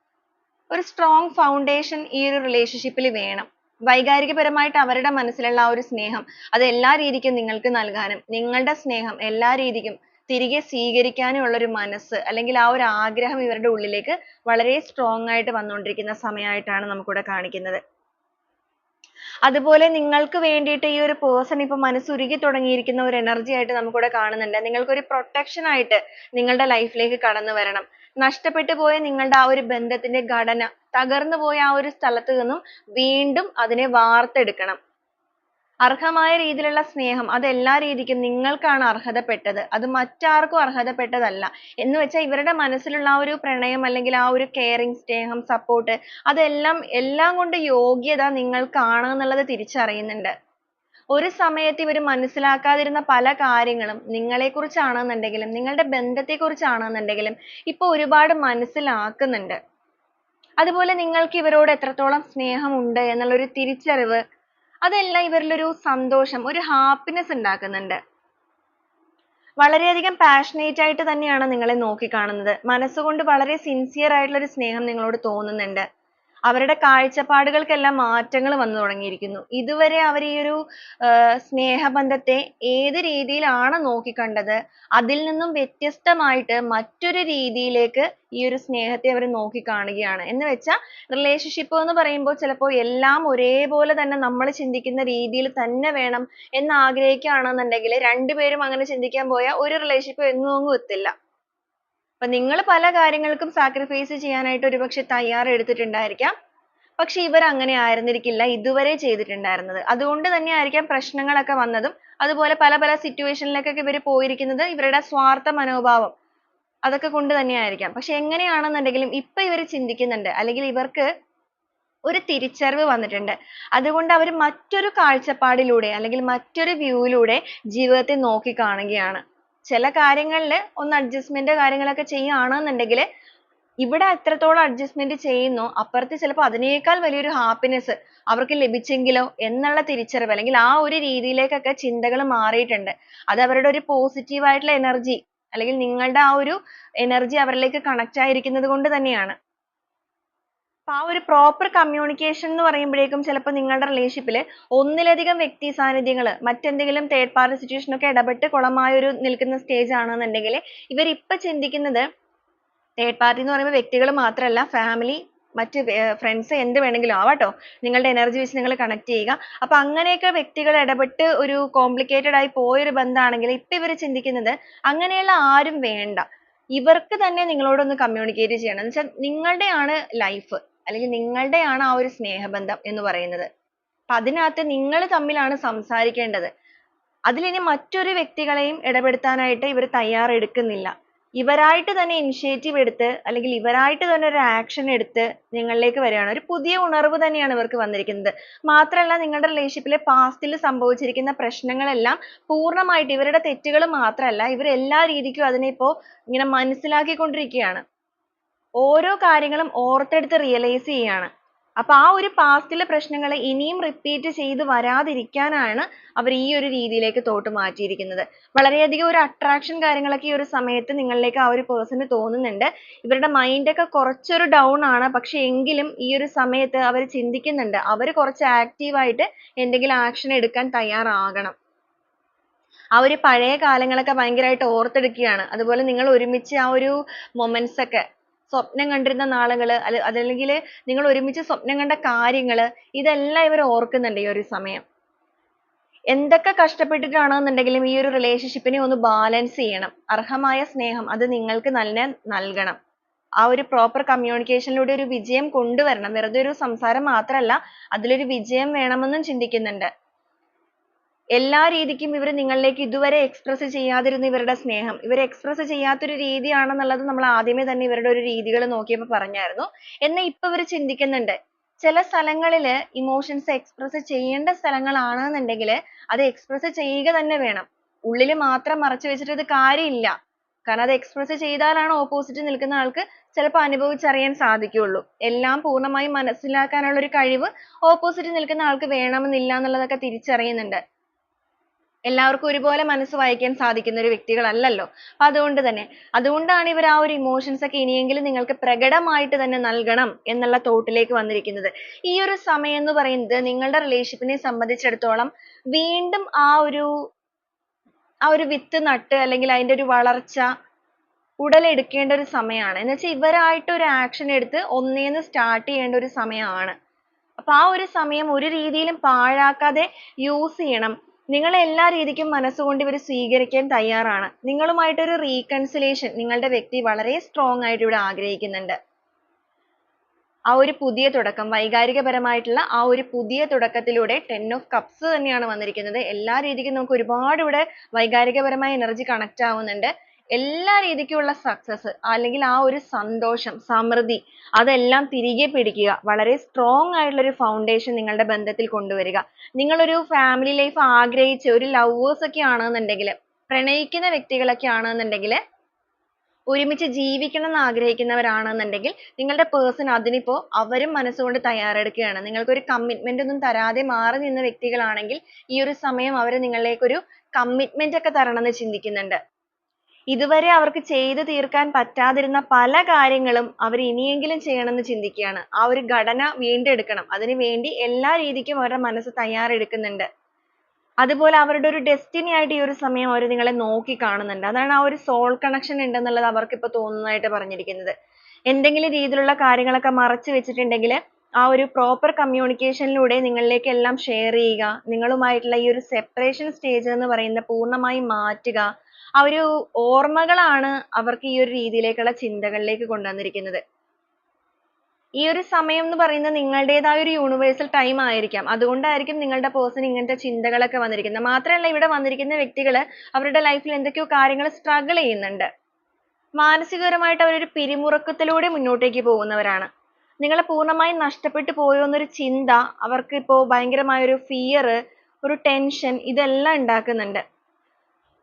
ഒരു സ്ട്രോങ് ഫൗണ്ടേഷൻ ഈ ഒരു റിലേഷൻഷിപ്പിൽ വേണം. വൈകാരികപരമായിട്ട് അവരുടെ മനസ്സിലുള്ള ആ ഒരു സ്നേഹം അത് എല്ലാ രീതിക്കും നിങ്ങൾക്ക് നൽകാനും, നിങ്ങളുടെ സ്നേഹം എല്ലാ രീതിക്കും തിരികെ സ്വീകരിക്കാനും ഉള്ള ഒരു മനസ്സ്, അല്ലെങ്കിൽ ആ ഒരു ആഗ്രഹം ഇവരുടെ ഉള്ളിലേക്ക് വളരെ സ്ട്രോങ് ആയിട്ട് വന്നുകൊണ്ടിരിക്കുന്ന സമയമായിട്ടാണ് നമുക്കിവിടെ കാണിക്കുന്നത്. അതുപോലെ നിങ്ങൾക്ക് വേണ്ടിയിട്ട് ഈ ഒരു പേഴ്സൺ ഇപ്പൊ മനസ്സുരുകി തുടങ്ങിയിരിക്കുന്ന ഒരു എനർജി ആയിട്ട് നമുക്കിവിടെ കാണുന്നുണ്ട്. നിങ്ങൾക്കൊരു പ്രൊട്ടക്ഷൻ ആയിട്ട് നിങ്ങളുടെ ലൈഫിലേക്ക് കടന്നു വരണം. നഷ്ടപ്പെട്ടു പോയ നിങ്ങളുടെ ആ ഒരു ബന്ധത്തിന്റെ ഘടന, തകർന്നു പോയ ആ ഒരു സ്ഥലത്ത് നിന്നും വീണ്ടും അതിനെ വാർത്തെടുക്കണം. അർഹമായ രീതിയിലുള്ള സ്നേഹം അത് എല്ലാ രീതിക്കും നിങ്ങൾക്കാണ് അർഹതപ്പെട്ടത്. അത് മറ്റാർക്കും അർഹതപ്പെട്ടതല്ല. എന്ന് വെച്ചാൽ ഇവരുടെ മനസ്സിലുള്ള ആ ഒരു പ്രണയം അല്ലെങ്കിൽ ആ ഒരു കെയറിങ്, സ്നേഹം, സപ്പോർട്ട് എല്ലാം കൊണ്ട് യോഗ്യത നിങ്ങൾക്കാണ് എന്നുള്ളത് തിരിച്ചറിയുന്നുണ്ട്. ഒരു സമയത്ത് ഇവര് മനസ്സിലാക്കാതിരുന്ന പല കാര്യങ്ങളും നിങ്ങളെക്കുറിച്ചാണെന്നുണ്ടെങ്കിലും നിങ്ങളുടെ ബന്ധത്തെക്കുറിച്ചാണെന്നുണ്ടെങ്കിലും ഇപ്പൊ ഒരുപാട് മനസ്സിലാക്കുന്നുണ്ട്. അതുപോലെ നിങ്ങൾക്ക് ഇവരോട് എത്രത്തോളം സ്നേഹമുണ്ട് എന്നുള്ളൊരു തിരിച്ചറിവ് അതെല്ലാം ഇവരിലൊരു സന്തോഷം, ഒരു ഹാപ്പിനെസ് ഉണ്ടാക്കുന്നുണ്ട്. വളരെയധികം പാഷനേറ്റ് ആയിട്ട് തന്നെയാണ് നിങ്ങളെ നോക്കിക്കാണുന്നത്. മനസ്സുകൊണ്ട് വളരെ സിൻസിയർ ആയിട്ടുള്ള ഒരു സ്നേഹം നിങ്ങളോട് തോന്നുന്നുണ്ട്. അവരുടെ കാഴ്ചപ്പാടുകൾക്കെല്ലാം മാറ്റങ്ങൾ വന്നു തുടങ്ങിയിരിക്കുന്നു. ഇതുവരെ അവർ ഈ ഒരു സ്നേഹബന്ധത്തെ ഏത് രീതിയിലാണ് നോക്കിക്കണ്ടത്, അതിൽ നിന്നും വ്യത്യസ്തമായിട്ട് മറ്റൊരു രീതിയിലേക്ക് ഈ ഒരു സ്നേഹത്തെ അവർ നോക്കിക്കാണുകയാണ്. എന്ന് വെച്ചാൽ റിലേഷൻഷിപ്പ് എന്ന് പറയുമ്പോൾ ചിലപ്പോൾ എല്ലാം ഒരേപോലെ തന്നെ നമ്മൾ ചിന്തിക്കുന്ന രീതിയിൽ തന്നെ വേണം എന്ന് ആഗ്രഹിക്കുകയാണെന്നുണ്ടെങ്കിൽ രണ്ടുപേരും അങ്ങനെ ചിന്തിക്കാൻ പോയാൽ ഒരു റിലേഷൻഷിപ്പ് എങ്ങും എത്തില്ല. അപ്പൊ നിങ്ങൾ പല കാര്യങ്ങൾക്കും സാക്രിഫൈസ് ചെയ്യാനായിട്ട് ഒരുപക്ഷെ തയ്യാറെടുത്തിട്ടുണ്ടായിരിക്കാം. പക്ഷെ ഇവർ അങ്ങനെ ആയിരുന്നിരിക്കില്ല ഇതുവരെ ചെയ്തിട്ടുണ്ടായിരുന്നത്. അതുകൊണ്ട് തന്നെ ആയിരിക്കാം പ്രശ്നങ്ങളൊക്കെ വന്നതും അതുപോലെ പല പല സിറ്റുവേഷനിലേക്കൊക്കെ ഇവർ പോയിരിക്കുന്നത് ഇവരുടെ സ്വാർത്ഥ മനോഭാവം അതൊക്കെ കൊണ്ട് തന്നെയായിരിക്കാം. പക്ഷെ എങ്ങനെയാണെന്നുണ്ടെങ്കിലും ഇപ്പൊ ഇവർ ചിന്തിക്കുന്നുണ്ട് അല്ലെങ്കിൽ ഇവർക്ക് ഒരു തിരിച്ചറിവ് വന്നിട്ടുണ്ട്. അതുകൊണ്ട് അവർ മറ്റൊരു കാഴ്ചപ്പാടിലൂടെ അല്ലെങ്കിൽ മറ്റൊരു വ്യൂയിലൂടെ ജീവിതത്തെ നോക്കി കാണുകയാണ്. ചില കാര്യങ്ങളിൽ ഒന്ന് അഡ്ജസ്റ്റ്മെന്റ് കാര്യങ്ങളൊക്കെ ചെയ്യുകയാണെന്നുണ്ടെങ്കിൽ ഇവിടെ എത്രത്തോളം അഡ്ജസ്റ്റ്മെന്റ് ചെയ്യുന്നോ അപ്പുറത്ത് ചിലപ്പോൾ അതിനേക്കാൾ വലിയൊരു ഹാപ്പിനെസ് അവർക്ക് ലഭിച്ചെങ്കിലോ എന്നുള്ള തിരിച്ചറിവ് അല്ലെങ്കിൽ ആ ഒരു രീതിയിലേക്കൊക്കെ ചിന്തകൾ മാറിയിട്ടുണ്ട്. അത് അവരുടെ ഒരു പോസിറ്റീവ് ആയിട്ടുള്ള എനർജി അല്ലെങ്കിൽ നിങ്ങളുടെ ആ ഒരു എനർജി അവരിലേക്ക് കണക്ട് ആയിരിക്കുന്നത് കൊണ്ട് തന്നെയാണ്. അപ്പൊ ആ ഒരു പ്രോപ്പർ കമ്മ്യൂണിക്കേഷൻ എന്ന് പറയുമ്പോഴേക്കും ചിലപ്പോൾ നിങ്ങളുടെ റിലേഷൻഷിപ്പിൽ ഒന്നിലധികം വ്യക്തി സാന്നിധ്യങ്ങൾ മറ്റെന്തെങ്കിലും തേർഡ് പാർട്ടി സിറ്റുവേഷൻ ഒക്കെ ഇടപെട്ട് കുളമായ ഒരു നിൽക്കുന്ന സ്റ്റേജ് ആണെന്നുണ്ടെങ്കിൽ ഇവർ ഇപ്പൊ ചിന്തിക്കുന്നത് തേർഡ് പാർട്ടി എന്ന് പറയുമ്പോൾ വ്യക്തികൾ മാത്രമല്ല ഫാമിലി മറ്റ് ഫ്രണ്ട്സ് എന്ത് വേണമെങ്കിലും ആവാട്ടോ. നിങ്ങളുടെ എനർജി വെച്ച് നിങ്ങൾ കണക്ട് ചെയ്യുക. അപ്പൊ അങ്ങനെയൊക്കെ വ്യക്തികൾ ഇടപെട്ട് ഒരു കോംപ്ലിക്കേറ്റഡ് ആയി പോയൊരു ബന്ധമാണെങ്കിൽ ഇപ്പൊ ഇവർ ചിന്തിക്കുന്നത് അങ്ങനെയുള്ള ആരും വേണ്ട. ഇവർക്ക് തന്നെ നിങ്ങളോടൊന്ന് കമ്മ്യൂണിക്കേറ്റ് ചെയ്യണം. എന്ന് വെച്ചാൽ നിങ്ങളുടെയാണ് ലൈഫ് അല്ലെങ്കിൽ നിങ്ങളുടെയാണ് ആ ഒരു സ്നേഹബന്ധം എന്ന് പറയുന്നത്. അപ്പൊ അതിനകത്ത് നിങ്ങൾ തമ്മിലാണ് സംസാരിക്കേണ്ടത്. അതിലിനി മറ്റൊരു വ്യക്തികളെയും ഇടപെടുത്താനായിട്ട് ഇവർ തയ്യാറെടുക്കുന്നില്ല. ഇവരായിട്ട് തന്നെ ഇനിഷ്യേറ്റീവ് എടുത്ത് അല്ലെങ്കിൽ ഇവരായിട്ട് തന്നെ ഒരു ആക്ഷൻ എടുത്ത് നിങ്ങളിലേക്ക് വരികയാണ്. ഒരു പുതിയ ഉണർവ് തന്നെയാണ് ഇവർക്ക് വന്നിരിക്കുന്നത്. മാത്രമല്ല നിങ്ങളുടെ റിലേഷൻഷിപ്പിലെ പാസ്റ്റിൽ സംഭവിച്ചിരിക്കുന്ന പ്രശ്നങ്ങളെല്ലാം പൂർണ്ണമായിട്ട് ഇവരുടെ തെറ്റുകൾ മാത്രമല്ല ഇവർ എല്ലാ രീതിക്കും അതിനെ ഇപ്പോ ഇങ്ങനെ മനസ്സിലാക്കിക്കൊണ്ടിരിക്കുകയാണ്. ഓരോ കാര്യങ്ങളും ഓർത്തെടുത്ത് റിയലൈസ് ചെയ്യാണ്. അപ്പൊ ആ ഒരു പാസ്റ്റിലെ പ്രശ്നങ്ങൾ ഇനിയും റിപ്പീറ്റ് ചെയ്ത് വരാതിരിക്കാനാണ് അവർ ഈ ഒരു രീതിയിലേക്ക് തോട്ട് മാറ്റിയിരിക്കുന്നത്. വളരെയധികം ഒരു അട്രാക്ഷൻ കാര്യങ്ങളൊക്കെ ഈ ഒരു സമയത്ത് നിങ്ങളിലേക്ക് ആ ഒരു പേഴ്സണ് തോന്നുന്നുണ്ട്. ഇവരുടെ മൈൻഡ് ഒക്കെ കുറച്ചൊരു ഡൗൺ ആണ്. പക്ഷെ എങ്കിലും ഈ ഒരു സമയത്ത് അവർ ചിന്തിക്കുന്നുണ്ട്. അവർ കുറച്ച് ആക്റ്റീവ് ആയിട്ട് എന്തെങ്കിലും ആക്ഷൻ എടുക്കാൻ തയ്യാറാകണം. ആ ഒരു പഴയ കാലങ്ങളൊക്കെ ഭയങ്കരമായിട്ട് ഓർത്തെടുക്കുകയാണ്. അതുപോലെ നിങ്ങൾ ഒരുമിച്ച് ആ ഒരു മൊമെന്റ്സ് ഒക്കെ സ്വപ്നം കണ്ടിരുന്ന നാളുകള് അതല്ലെങ്കിൽ നിങ്ങൾ ഒരുമിച്ച് സ്വപ്നം കണ്ട കാര്യങ്ങള് ഇതെല്ലാം ഇവർ ഓർക്കുന്നുണ്ട് ഈ ഒരു സമയം. എന്തൊക്കെ കഷ്ടപ്പെട്ടിട്ടാണെന്നുണ്ടെങ്കിലും ഈ ഒരു റിലേഷൻഷിപ്പിനെ ഒന്ന് ബാലൻസ് ചെയ്യണം. അർഹമായ സ്നേഹം അത് നിങ്ങൾക്ക് നൽകണം. ആ ഒരു പ്രോപ്പർ കമ്മ്യൂണിക്കേഷനിലൂടെ ഒരു വിജയം കൊണ്ടുവരണം. വെറുതെ ഒരു സംസാരം മാത്രമല്ല അതിലൊരു വിജയം വേണമെന്നും ചിന്തിക്കുന്നുണ്ട്. എല്ലാ രീതിക്കും ഇവർ നിങ്ങളിലേക്ക് ഇതുവരെ എക്സ്പ്രസ് ചെയ്യാതിരുന്ന ഇവരുടെ സ്നേഹം ഇവർ എക്സ്പ്രസ് ചെയ്യാത്തൊരു രീതിയാണെന്നുള്ളത് നമ്മൾ ആദ്യമേ തന്നെ ഇവരുടെ ഒരു രീതികൾ നോക്കിയപ്പോൾ പറഞ്ഞായിരുന്നു. എന്നാൽ ഇപ്പൊ ഇവർ ചിന്തിക്കുന്നുണ്ട് ചില സ്ഥലങ്ങളിൽ ഇമോഷൻസ് എക്സ്പ്രസ് ചെയ്യേണ്ട സ്ഥലങ്ങളാണെന്നുണ്ടെങ്കിൽ അത് എക്സ്പ്രസ് ചെയ്യുക തന്നെ വേണം. ഉള്ളിൽ മാത്രം മറച്ചു വെച്ചിട്ട് ഇത് കാര്യമില്ല. കാരണം അത് എക്സ്പ്രസ് ചെയ്താലാണ് ഓപ്പോസിറ്റ് നിൽക്കുന്ന ആൾക്ക് ചിലപ്പോൾ അനുഭവിച്ചറിയാൻ സാധിക്കുകയുള്ളൂ. എല്ലാം പൂർണ്ണമായും മനസ്സിലാക്കാനുള്ള ഒരു കഴിവ് ഓപ്പോസിറ്റ് നിൽക്കുന്ന ആൾക്ക് വേണമെന്നില്ല എന്നുള്ളതൊക്കെ തിരിച്ചറിയുന്നുണ്ട്. എല്ലാവർക്കും ഒരുപോലെ മനസ്സ് വായിക്കാൻ സാധിക്കുന്ന ഒരു വ്യക്തികളല്ലല്ലോ. അപ്പൊ അതുകൊണ്ടാണ് ഇവർ ആ ഒരു ഇമോഷൻസ് ഒക്കെ ഇനിയെങ്കിലും നിങ്ങൾക്ക് പ്രകടമായിട്ട് തന്നെ നൽകണം എന്നുള്ള തോട്ടിലേക്ക് വന്നിരിക്കുന്നത്. ഈ ഒരു സമയം എന്ന് പറയുന്നത് നിങ്ങളുടെ റിലേഷൻഷിപ്പിനെ സംബന്ധിച്ചിടത്തോളം വീണ്ടും ആ ഒരു വിത്ത് നട്ട് അല്ലെങ്കിൽ അതിന്റെ ഒരു വളർച്ച ഉടലെടുക്കേണ്ട ഒരു സമയമാണ്. എന്ന് വെച്ചാൽ ഇവരായിട്ട് ഒരു ആക്ഷൻ എടുത്ത് ഒന്നേന്ന് സ്റ്റാർട്ട് ചെയ്യേണ്ട ഒരു സമയമാണ്. അപ്പൊ ആ ഒരു സമയം ഒരു രീതിയിലും പാഴാക്കാതെ യൂസ് ചെയ്യണം. നിങ്ങളെ എല്ലാ രീതിക്കും മനസ്സുകൊണ്ട് ഇവർ സ്വീകരിക്കാൻ തയ്യാറാണ്. നിങ്ങളുമായിട്ടൊരു റീകൺസിലേഷൻ നിങ്ങളുടെ വ്യക്തി വളരെ സ്ട്രോങ് ആയിട്ട് ഇവിടെ ആഗ്രഹിക്കുന്നുണ്ട്. ആ ഒരു പുതിയ തുടക്കം, വൈകാരികപരമായിട്ടുള്ള ആ ഒരു പുതിയ തുടക്കത്തിലൂടെ 10 ഓഫ് കപ്സ് തന്നെയാണ് വന്നിരിക്കുന്നത്. എല്ലാ രീതിക്കും നമുക്ക് ഒരുപാട് ഇവിടെ വൈകാരികപരമായ എനർജി കണക്ട് ആവുന്നുണ്ട്. എല്ലാ രീതിക്കുമുള്ള സക്സസ് അല്ലെങ്കിൽ ആ ഒരു സന്തോഷം, സമൃദ്ധി അതെല്ലാം തിരികെ പിടിക്കുക. വളരെ സ്ട്രോങ് ആയിട്ടുള്ള ഒരു ഫൗണ്ടേഷൻ നിങ്ങളുടെ ബന്ധത്തിൽ കൊണ്ടുവരിക. നിങ്ങളൊരു ഫാമിലി ലൈഫ് ആഗ്രഹിച്ച് ഒരു ലവേഴ്സ് ഒക്കെ ആണെന്നുണ്ടെങ്കിൽ, പ്രണയിക്കുന്ന വ്യക്തികളൊക്കെ ആണെന്നുണ്ടെങ്കിൽ, ഒരുമിച്ച് ജീവിക്കണം എന്ന് ആഗ്രഹിക്കുന്നവരാണെന്നുണ്ടെങ്കിൽ നിങ്ങളുടെ പേഴ്സൺ അതിനിപ്പോ അവരും മനസ്സുകൊണ്ട് തയ്യാറെടുക്കുകയാണ്. നിങ്ങൾക്കൊരു കമ്മിറ്റ്മെന്റ് ഒന്നും തരാതെ മാറി നിന്ന വ്യക്തികളാണെങ്കിൽ ഈ ഒരു സമയം അവർ നിങ്ങളിലേക്കൊരു കമ്മിറ്റ്മെന്റ് ഒക്കെ തരണമെന്ന് ചിന്തിക്കുന്നുണ്ട്. ഇതുവരെ അവർക്ക് ചെയ്തു തീർക്കാൻ പറ്റാതിരുന്ന പല കാര്യങ്ങളും അവർ ഇനിയെങ്കിലും ചെയ്യണമെന്ന് ചിന്തിക്കുകയാണ്. ആ ഒരു ഘടന വീണ്ടെടുക്കണം. അതിനു വേണ്ടി എല്ലാ രീതിക്കും അവരുടെ മനസ്സ് തയ്യാറെടുക്കുന്നുണ്ട്. അതുപോലെ അവരുടെ ഒരു ഡെസ്റ്റിനി ആയിട്ട് ഈ ഒരു സമയം അവർ നിങ്ങളെ നോക്കി കാണുന്നുണ്ട്. അതാണ് ആ ഒരു സോൾ കണക്ഷൻ ഉണ്ടെന്നുള്ളത് അവർക്ക് ഇപ്പോൾ തോന്നുന്നതായിട്ട് പറഞ്ഞിരിക്കുന്നത്. എന്തെങ്കിലും രീതിയിലുള്ള കാര്യങ്ങളൊക്കെ മറച്ചു വെച്ചിട്ടുണ്ടെങ്കിൽ ആ ഒരു പ്രോപ്പർ കമ്മ്യൂണിക്കേഷനിലൂടെ നിങ്ങളിലേക്ക് എല്ലാം ഷെയർ ചെയ്യുക. നിങ്ങളുമായിട്ടുള്ള ഈ ഒരു സെപ്പറേഷൻ സ്റ്റേജ് എന്ന് പറയുന്നത് പൂർണ്ണമായും മാറ്റുക. ആ ഒരു ഓർമ്മകളാണ് അവർക്ക് ഈ ഒരു രീതിയിലേക്കുള്ള ചിന്തകളിലേക്ക് കൊണ്ടുവന്നിരിക്കുന്നത്. ഈ ഒരു സമയം എന്ന് പറയുന്നത് നിങ്ങളുടേതായ ഒരു യൂണിവേഴ്സൽ ടൈം ആയിരിക്കാം. അതുകൊണ്ടായിരിക്കും നിങ്ങളുടെ പേഴ്സൺ ഇങ്ങനത്തെ ചിന്തകളൊക്കെ വന്നിരിക്കുന്നത്. മാത്രമല്ല ഇവിടെ വന്നിരിക്കുന്ന വ്യക്തികൾ അവരുടെ ലൈഫിൽ എന്തൊക്കെയോ കാര്യങ്ങൾ സ്ട്രഗിൾ ചെയ്യുന്നുണ്ട്. മാനസികപരമായിട്ട് അവരൊരു പിരിമുറുക്കത്തിലൂടെ മുന്നോട്ടേക്ക് പോകുന്നവരാണ്. നിങ്ങളെ പൂർണ്ണമായും നഷ്ടപ്പെട്ടു പോയോ എന്നൊരു ചിന്ത അവർക്ക് ഇപ്പോൾ ഭയങ്കരമായ ഒരു ഫിയർ, ഒരു ടെൻഷൻ ഇതെല്ലാം ഉണ്ടാക്കുന്നുണ്ട്.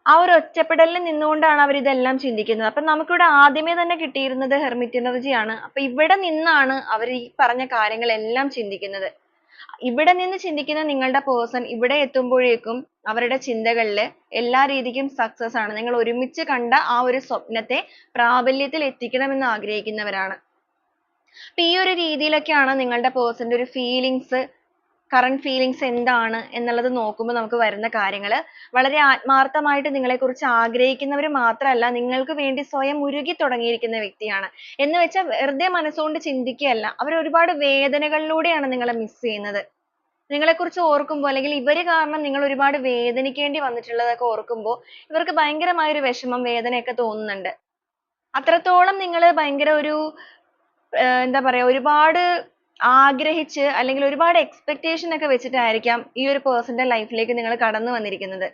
ആ ഒരു ഒറ്റപ്പെടലിൽ നിന്നുകൊണ്ടാണ് അവർ ഇതെല്ലാം ചിന്തിക്കുന്നത്. അപ്പം നമുക്കിവിടെ ആദ്യമേ തന്നെ കിട്ടിയിരുന്നത് ഹെർമിറ്റ് എനർജി ആണ്. അപ്പൊ ഇവിടെ നിന്നാണ് അവർ ഈ പറഞ്ഞ കാര്യങ്ങളെല്ലാം ചിന്തിക്കുന്നത്. ഇവിടെ നിന്ന് ചിന്തിക്കുന്ന നിങ്ങളുടെ പേഴ്സൺ ഇവിടെ എത്തുമ്പോഴേക്കും അവരുടെ ചിന്തകളിൽ എല്ലാ രീതിക്കും സക്സസ് ആണ്. നിങ്ങൾ ഒരുമിച്ച് കണ്ട ആ ഒരു സ്വപ്നത്തെ പ്രാബല്യത്തിൽ എത്തിക്കണമെന്ന് ആഗ്രഹിക്കുന്നവരാണ്. അപ്പൊ ഈ ഒരു രീതിയിലൊക്കെയാണ് നിങ്ങളുടെ പേഴ്സന്റെ ഒരു ഫീലിങ്സ്, കറന്റ് ഫീലിങ്സ് എന്താണ് എന്നുള്ളത് നോക്കുമ്പോൾ നമുക്ക് വരുന്ന കാര്യങ്ങൾ. വളരെ ആത്മാർത്ഥമായിട്ട് നിങ്ങളെക്കുറിച്ച് ആഗ്രഹിക്കുന്നവർ മാത്രമല്ല, നിങ്ങൾക്ക് വേണ്ടി സ്വയം ഉരുകി തുടങ്ങിയിരിക്കുന്ന വ്യക്തിയാണ്. എന്ന് വെച്ചാൽ വെറുതെ മനസ്സുകൊണ്ട് ചിന്തിക്കുകയല്ല, അവർ ഒരുപാട് വേദനകളിലൂടെയാണ് നിങ്ങളെ മിസ് ചെയ്യുന്നത്. നിങ്ങളെക്കുറിച്ച് ഓർക്കുമ്പോൾ അല്ലെങ്കിൽ ഇവര് കാരണം നിങ്ങൾ ഒരുപാട് വേദനിക്കേണ്ടി വന്നിട്ടുള്ളതൊക്കെ ഓർക്കുമ്പോൾ ഇവർക്ക് ഭയങ്കരമായ ഒരു വിഷമം, വേദനയൊക്കെ തോന്നുന്നുണ്ട്. അത്രത്തോളം നിങ്ങൾ ഭയങ്കര ഒരു എന്താ പറയാ, ഒരുപാട് ആഗ്രഹിച്ച് അല്ലെങ്കിൽ ഒരുപാട് expectation ഒക്കെ വെച്ചിട്ടായിരിക്കാം ഈ ഒരു പേഴ്സന്റെ ലൈഫിലേക്ക് നിങ്ങൾ കടന്നു വന്നിരിക്കുന്നത്.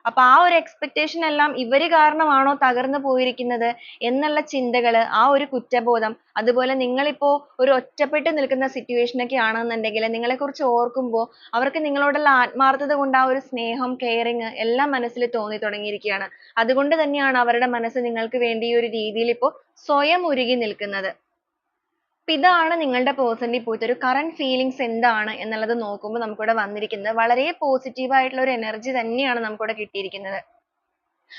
അപ്പൊ ആ ഒരു expectation എല്ലാം ഇവര് കാരണമാണോ തകർന്നു പോയിരിക്കുന്നത് എന്നുള്ള ചിന്തകൾ, ആ ഒരു കുറ്റബോധം, അതുപോലെ നിങ്ങളിപ്പോ ഒരു ഒറ്റപ്പെട്ട് നിൽക്കുന്ന situation ഒക്കെ ആണെന്നുണ്ടെങ്കിൽ നിങ്ങളെക്കുറിച്ച് ഓർക്കുമ്പോൾ അവർക്ക് നിങ്ങളോടുള്ള ആത്മാർത്ഥത കൊണ്ട് ആ ഒരു സ്നേഹം, കെയറിങ് എല്ലാം മനസ്സിൽ തോന്നി തുടങ്ങിയിരിക്കുകയാണ്. അതുകൊണ്ട് തന്നെയാണ് അവരുടെ മനസ്സ് നിങ്ങൾക്ക് വേണ്ടി ഈ ഒരു രീതിയിൽ ഇപ്പോൾ സ്വയം ഉരുകി നിൽക്കുന്നത്. അപ്പൊ ഇതാണ് നിങ്ങളുടെ പേഴ്സന്റെ ഇപ്പോഴത്തെ ഒരു കറന്റ് ഫീലിങ്സ് എന്താണ് എന്നുള്ളത് നോക്കുമ്പോൾ നമുക്കിവിടെ വന്നിരിക്കുന്നത് വളരെ പോസിറ്റീവ് ആയിട്ടുള്ള ഒരു എനർജി തന്നെയാണ് നമുക്കിവിടെ കിട്ടിയിരിക്കുന്നത്.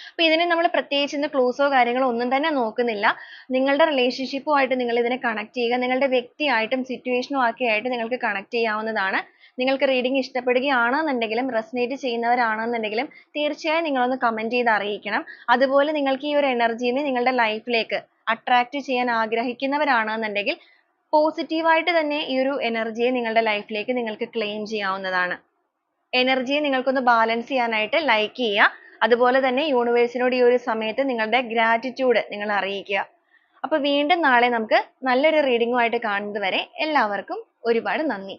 അപ്പൊ ഇതിന് നമ്മൾ പ്രത്യേകിച്ച് ഇന്ന് ക്ലൂസോ കാര്യങ്ങളോ ഒന്നും തന്നെ നോക്കുന്നില്ല. നിങ്ങളുടെ റിലേഷൻഷിപ്പുമായിട്ട് നിങ്ങൾ ഇതിനെ കണക്ട് ചെയ്യുക. നിങ്ങളുടെ വ്യക്തിയായിട്ടും സിറ്റുവേഷനും ഒക്കെ ആയിട്ട് നിങ്ങൾക്ക് കണക്ട് ചെയ്യാവുന്നതാണ്. നിങ്ങൾക്ക് റീഡിംഗ് ഇഷ്ടപ്പെടുകയാണെന്നുണ്ടെങ്കിലും റെസനേറ്റ് ചെയ്യുന്നവരാണെന്നുണ്ടെങ്കിലും തീർച്ചയായും നിങ്ങളൊന്ന് കമന്റ് ചെയ്ത് അറിയിക്കണം. അതുപോലെ നിങ്ങൾക്ക് ഈ ഒരു എനർജീനെ നിങ്ങളുടെ ലൈഫിലേക്ക് അട്രാക്ട് ചെയ്യാൻ ആഗ്രഹിക്കുന്നവരാണെന്നുണ്ടെങ്കിൽ പോസിറ്റീവായിട്ട് തന്നെ ഈ ഒരു എനർജിയെ നിങ്ങളുടെ ലൈഫിലേക്ക് നിങ്ങൾക്ക് ക്ലെയിം ചെയ്യാവുന്നതാണ്. എനർജിയെ നിങ്ങൾക്കൊന്ന് ബാലൻസ് ചെയ്യാനായിട്ട് ലൈക്ക് ചെയ്യുക. അതുപോലെ തന്നെ യൂണിവേഴ്സിനോട് ഈ ഒരു സമയത്ത് നിങ്ങളുടെ ഗ്രാറ്റിറ്റ്യൂഡ് നിങ്ങൾ അറിയിക്കുക. അപ്പോൾ വീണ്ടും നാളെ നമുക്ക് നല്ലൊരു റീഡിംഗുമായിട്ട് കാണുന്നത് വരെ എല്ലാവർക്കും ഒരുപാട് നന്ദി.